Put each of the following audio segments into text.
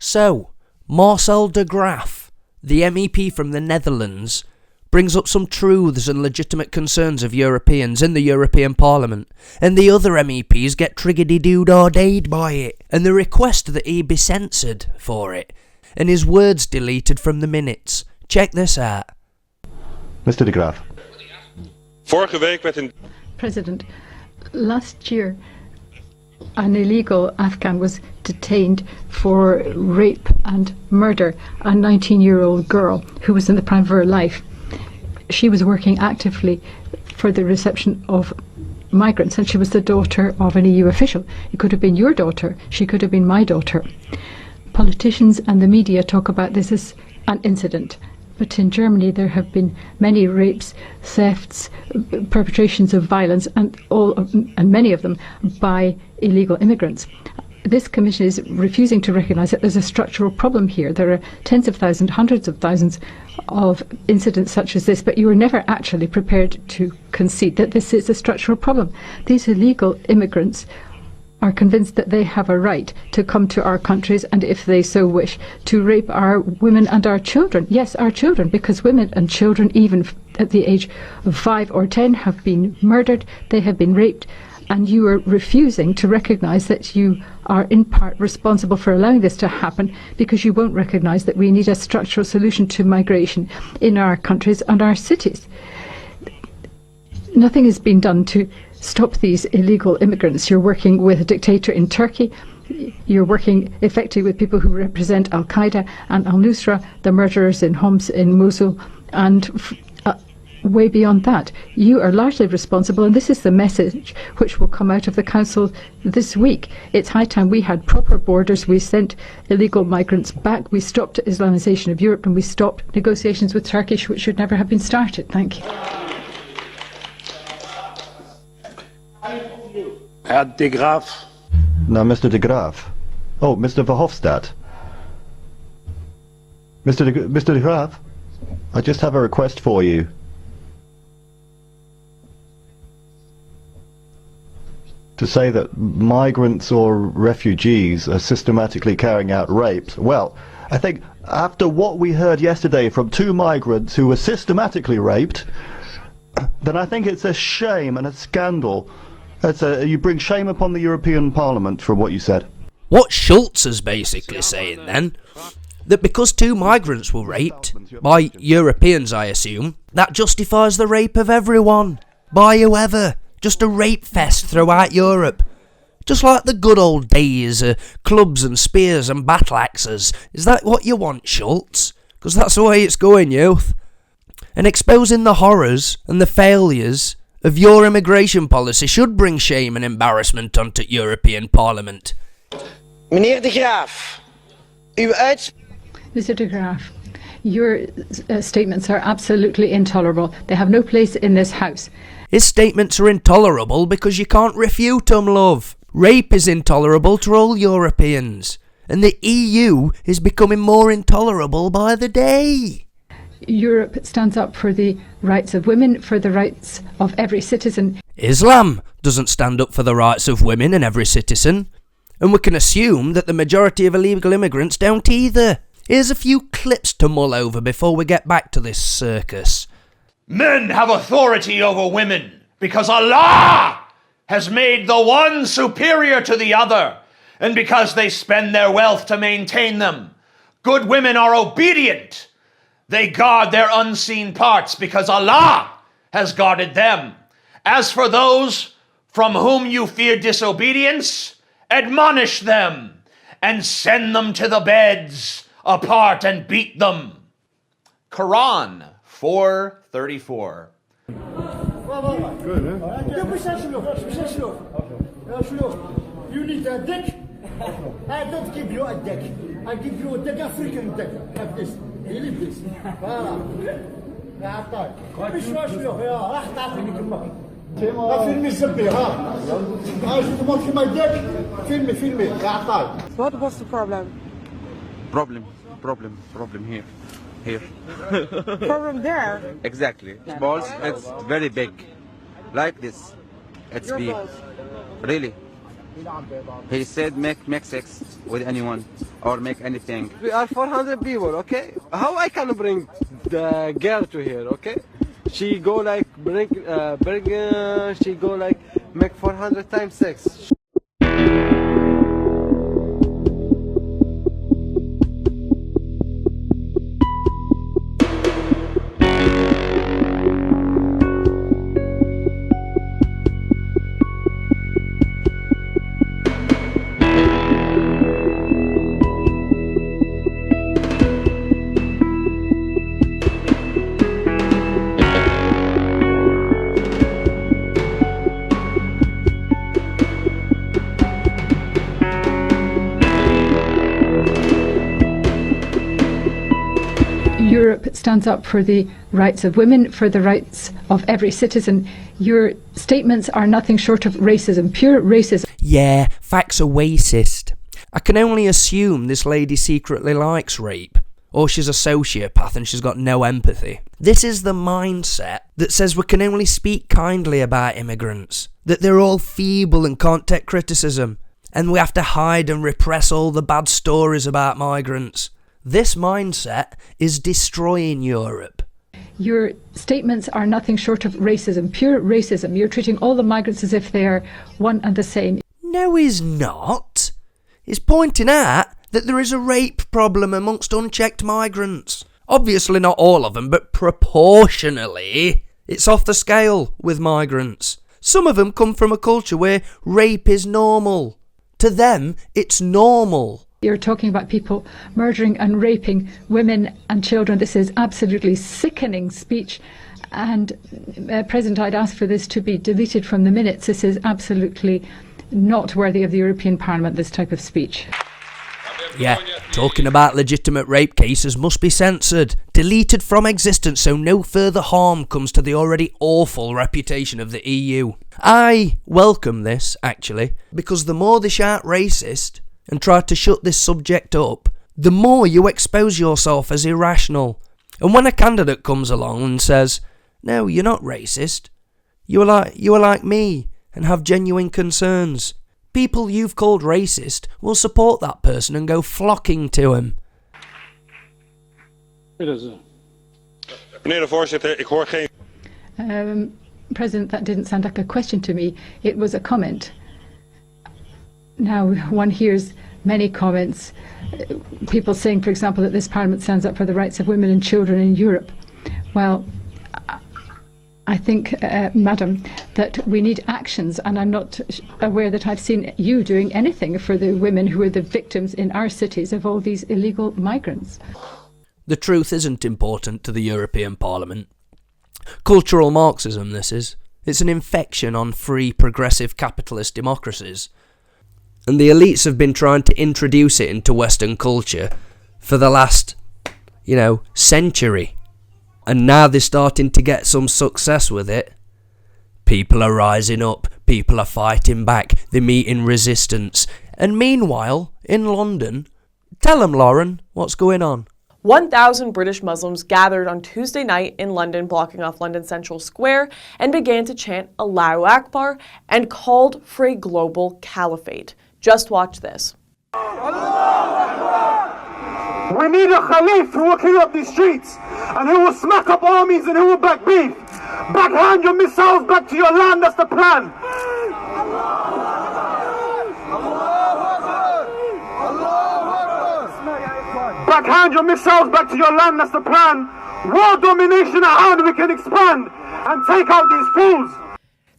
So, Marcel de Graaf, the MEP from the Netherlands, brings up some truths and legitimate concerns of Europeans in the European Parliament, and the other MEPs get triggedy-doo-dah-dayed by it, and they request that he be censored for it, and his words deleted from the minutes. Check this out. Mr. de Graaf. President, last year an illegal Afghan was detained for rape and murder, a 19-year-old girl who was in the prime of her life. She was working actively for the reception of migrants, and she was the daughter of an EU official. It could have been your daughter, she could have been my daughter. Politicians and the media talk about this as an incident, but in Germany there have been many rapes, thefts, perpetrations of violence, and many of them by illegal immigrants. This Commission is refusing to recognise that there's a structural problem here. There are tens of thousands, hundreds of thousands of incidents such as this, but you were never actually prepared to concede that this is a structural problem. These illegal immigrants are convinced that they have a right to come to our countries and, if they so wish, to rape our women and our children. Yes, our children, because women and children, even at the age of 5 or 10, have been murdered, they have been raped, and you are refusing to recognise that you are in part responsible for allowing this to happen, because you won't recognise that we need a structural solution to migration in our countries and our cities. Nothing has been done to stop these illegal immigrants. You're working with a dictator in Turkey. You're working effectively with people who represent Al-Qaeda and Al-Nusra, the murderers in Homs, in Mosul, and way beyond that. You are largely responsible, and this is the message which will come out of the Council this week. It's high time we had proper borders. We sent illegal migrants back. We stopped Islamisation of Europe, and we stopped negotiations with Turkey, which should never have been started. Thank you. Herr de Graaf. No, Mr. de Graaf. Oh, Mr. Verhofstadt. Mr. de Graaf, I just have a request for you. To say that migrants or refugees are systematically carrying out rapes. Well, I think after what we heard yesterday from 2 migrants who were systematically raped, then I think it's a shame and a scandal. You bring shame upon the European Parliament from what you said. What Schulz is basically saying then, that because 2 migrants were raped, by Europeans I assume, that justifies the rape of everyone, by whoever. Just a rape fest throughout Europe. Just like the good old days, clubs and spears and battle axes. Is that what you want, Schulz? Because that's the way it's going, youth. And exposing the horrors and the failures of your immigration policy should bring shame and embarrassment onto European Parliament. Meneer de Graaf, uw Mr. de Graaf, your statements are absolutely intolerable. They have no place in this House. His statements are intolerable because you can't refute them, love. Rape is intolerable to all Europeans, and the EU is becoming more intolerable by the day. Europe stands up for the rights of women, for the rights of every citizen. Islam doesn't stand up for the rights of women and every citizen, and we can assume that the majority of illegal immigrants don't either. Here's a few clips to mull over before we get back to this circus. Men have authority over women because Allah has made the one superior to the other, and because they spend their wealth to maintain them. Good women are obedient. They guard their unseen parts because Allah has guarded them. As for those from whom you fear disobedience, admonish them and send them to the beds apart and beat them. Quran 4:34. You need a dick? I don't give you a dick. I give you a dick, African dick. Have this. You leave this. يا عطاك مش شلوخ يا راح تعطيني كما لا فيلمي الزبي ها عايز تموت كما يديك فيلمي يا عطاك. What was the problem? Problem here. Problem there? Exactly. Balls, it's very big. Like this. It's Your big. balls. Really. He said make sex with anyone or make anything. We are 400 people, okay? How I can bring the girl to here, okay? She go like she go like make 400 times sex. Europe stands up for the rights of women, for the rights of every citizen. Your statements are nothing short of racism, pure racism. Yeah, facts are racist. I can only assume this lady secretly likes rape, or she's a sociopath and she's got no empathy. This is the mindset that says we can only speak kindly about immigrants, that they're all feeble and can't take criticism, and we have to hide and repress all the bad stories about migrants. This mindset is destroying Europe. Your statements are nothing short of racism, pure racism. You're treating all the migrants as if they are one and the same. No, he's not. He's pointing out that there is a rape problem amongst unchecked migrants. Obviously not all of them, but proportionally, it's off the scale with migrants. Some of them come from a culture where rape is normal. To them, it's normal. You're talking about people murdering and raping women and children. This is absolutely sickening speech. And President, I'd ask for this to be deleted from the minutes. This is absolutely not worthy of the European Parliament, this type of speech. Yeah, talking about legitimate rape cases must be censored, deleted from existence so no further harm comes to the already awful reputation of the EU. I welcome this, actually, because the more they shout racist and try to shut this subject up, the more you expose yourself as irrational. And when a candidate comes along and says, "No, you're not racist, you are like me and have genuine concerns," people you've called racist will support that person and go flocking to him. President, that didn't sound like a question to me. It was a comment. Now, one hears many comments, people saying, for example, that this Parliament stands up for the rights of women and children in Europe. Well, I think, Madam, that we need actions, and I'm not aware that I've seen you doing anything for the women who are the victims in our cities of all these illegal migrants. The truth isn't important to the European Parliament. Cultural Marxism, this is. It's an infection on free, progressive capitalist democracies. And the elites have been trying to introduce it into Western culture for the last, century. And now they're starting to get some success with it. People are rising up, people are fighting back, they're meeting resistance. And meanwhile, in London, tell them, Lauren, what's going on? 1,000 British Muslims gathered on Tuesday night in London, blocking off London Central Square, and began to chant Allahu Akbar and called for a global caliphate. Just watch this. We need a Khalif who will clean up these streets and who will smack up armies and who will back beef. Backhand your missiles back to your land, that's the plan. Backhand your missiles back to your land, that's the plan. World domination at hand, we can expand and take out these fools.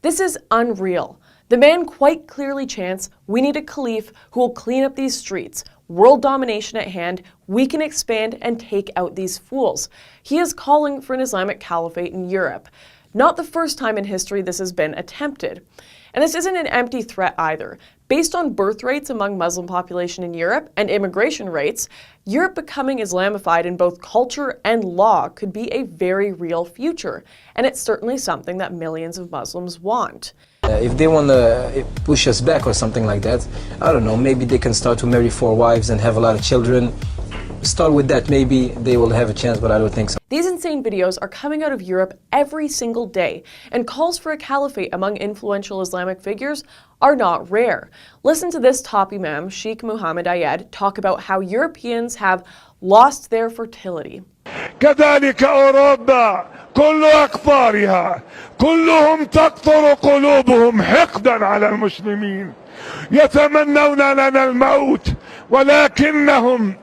This is unreal. The man quite clearly chants, "We need a caliph who will clean up these streets. World domination at hand, we can expand and take out these fools." He is calling for an Islamic caliphate in Europe. Not the first time in history this has been attempted. And this isn't an empty threat either. Based on birth rates among Muslim population in Europe and immigration rates, Europe becoming Islamified in both culture and law could be a very real future. And it's certainly something that millions of Muslims want. If they want to push us back or something like that, I don't know, maybe they can start to marry 4 wives and have a lot of children. start with that, maybe they will have a chance, but I don't think so. These insane videos are coming out of Europe every single day, and calls for a caliphate among influential Islamic figures are not rare. Listen to this top imam, Sheikh Mohammed Ayed, talk about how Europeans have lost their fertility. كذلك أوروبا كل أقطارها كلهم تقطر قلوبهم حقدا على المسلمين يتمنون لنا الموت ولكنهم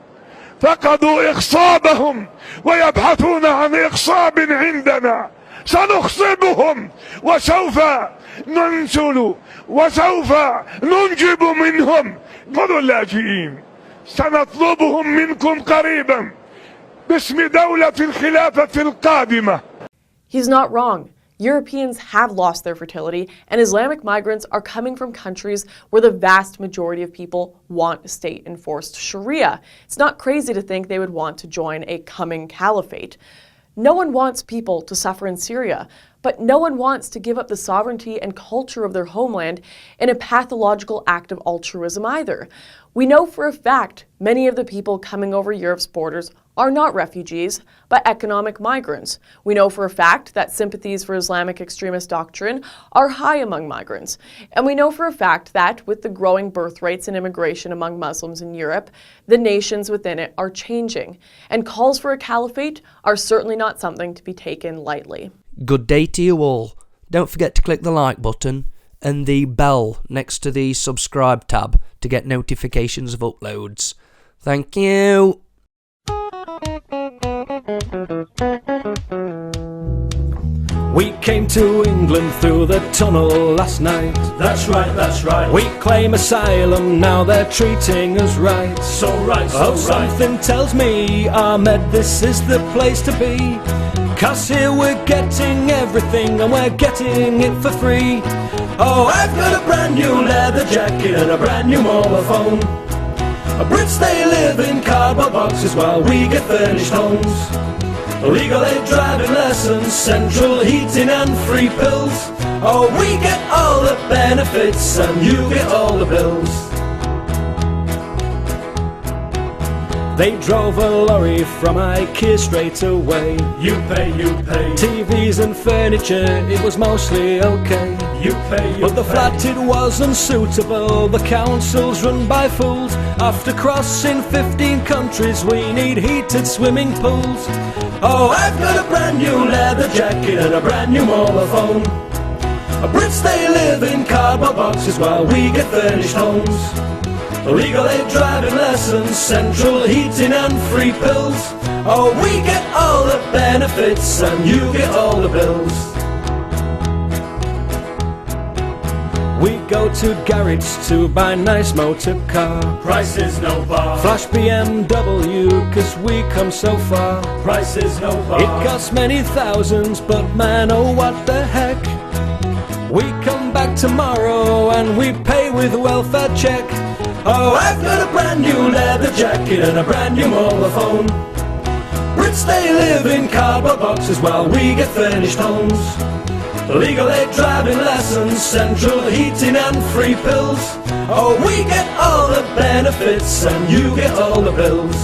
فقدوا إخصابهم ويبحثون عن إخصاب عندنا سنخصبهم وسوف ننزل وسوف ننجب منهم خذوا اللاجئين سنطلبهم منكم قريبا باسم دولة الخلافة القادمة. He's not wrong. Europeans have lost their fertility, and Islamic migrants are coming from countries where the vast majority of people want state-enforced Sharia. It's not crazy to think they would want to join a coming caliphate. No one wants people to suffer in Syria, but no one wants to give up the sovereignty and culture of their homeland in a pathological act of altruism either. We know for a fact many of the people coming over Europe's borders are not refugees, but economic migrants. We know for a fact that sympathies for Islamic extremist doctrine are high among migrants. And we know for a fact that with the growing birth rates and immigration among Muslims in Europe, the nations within it are changing. And calls for a caliphate are certainly not something to be taken lightly. Good day to you all. Don't forget to click the like button and the bell next to the subscribe tab to get notifications of uploads. Thank you. We came to England through the tunnel last night. That's right, that's right. We claim asylum, now they're treating us right. So right, so right. Something tells me, Ahmed, this is the place to be. 'Cause here we're getting everything and we're getting it for free. Oh, I've got a brand new leather jacket and a brand new mobile phone. Brits, they live in cardboard boxes while we get furnished homes. Legal aid, driving lessons, central heating and free pills. Oh, we get all the benefits and you get all the bills. They drove a lorry from IKEA straight away. You pay, you pay. TVs and furniture, it was mostly okay. You pay, you But the pay. flat, it wasn't suitable. The council's run by fools. After crossing 15 countries, we need heated swimming pools. Oh, I've got a brand new leather jacket and a brand new mobile phone. Brits, they live in cardboard boxes while we get furnished homes. Legal aid, driving lessons, central heating and free pills. Oh, we get all the benefits and you get all the bills. We go to garage to buy nice motor car. Prices no bar. Flash BMW, 'cause we come so far. Prices no bar. It costs many thousands, but man, oh what the heck. We come back tomorrow and we pay with welfare check. Oh, I've got a brand new leather jacket and a brand new mobile phone. Brits, they live in cardboard boxes while we get furnished homes. Legal aid, driving lessons, central heating and free pills. Oh, we get all the benefits and you get all the bills.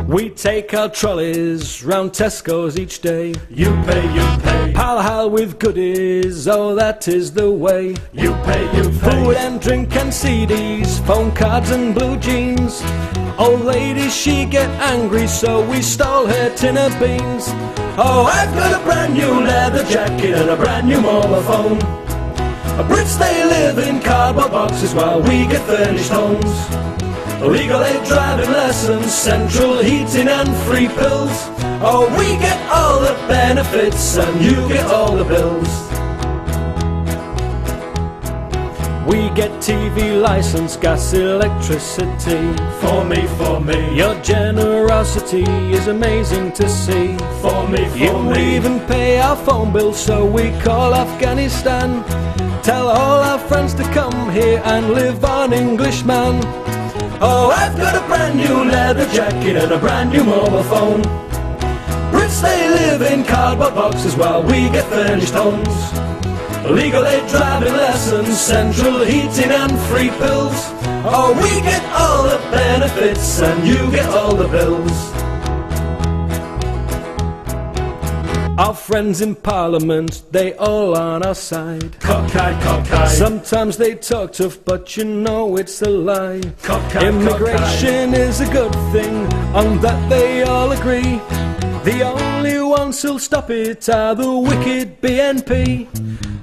We take our trolleys round Tesco's each day. You pay, you pay. Pal Hal with goodies, oh that is the way. You pay, you pay. Food and drink and CDs, phone cards and blue jeans. Old lady, she get angry, so we stole her tin of beans. Oh, I've got a brand new leather jacket and a brand new mobile phone. Brits, they live in cardboard boxes while we get furnished homes. Legal aid, driving lessons, central heating and free pills. Oh, we get all the benefits and you get all the bills. We get TV license, gas, electricity. For me, for me. Your generosity is amazing to see. For me, for you me. even pay our phone bill, so we call Afghanistan. Tell all our friends to come here and live on Englishman. Oh, I've got a brand new leather jacket and a brand new mobile phone. Brits, they live in cardboard boxes while we get furnished homes. Legal aid, driving lessons, central heating and free pills. Oh, we get all benefits and you get all the bills. Our friends in Parliament, they all on our side. Cockeye, cockeye. Sometimes they talk tough, but you know it's a lie. Cockeye, Immigration is a good thing, on that they all agree. The only ones who'll stop it are the wicked BNP.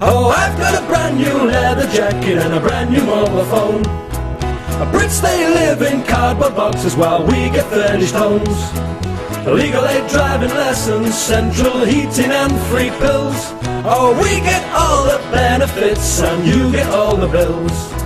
Oh, I've got a brand new leather jacket and a brand new mobile phone. Brits, they live in cardboard boxes while we get furnished homes. Legal aid, driving lessons, central heating and free pills. Oh, we get all the benefits and you get all the bills.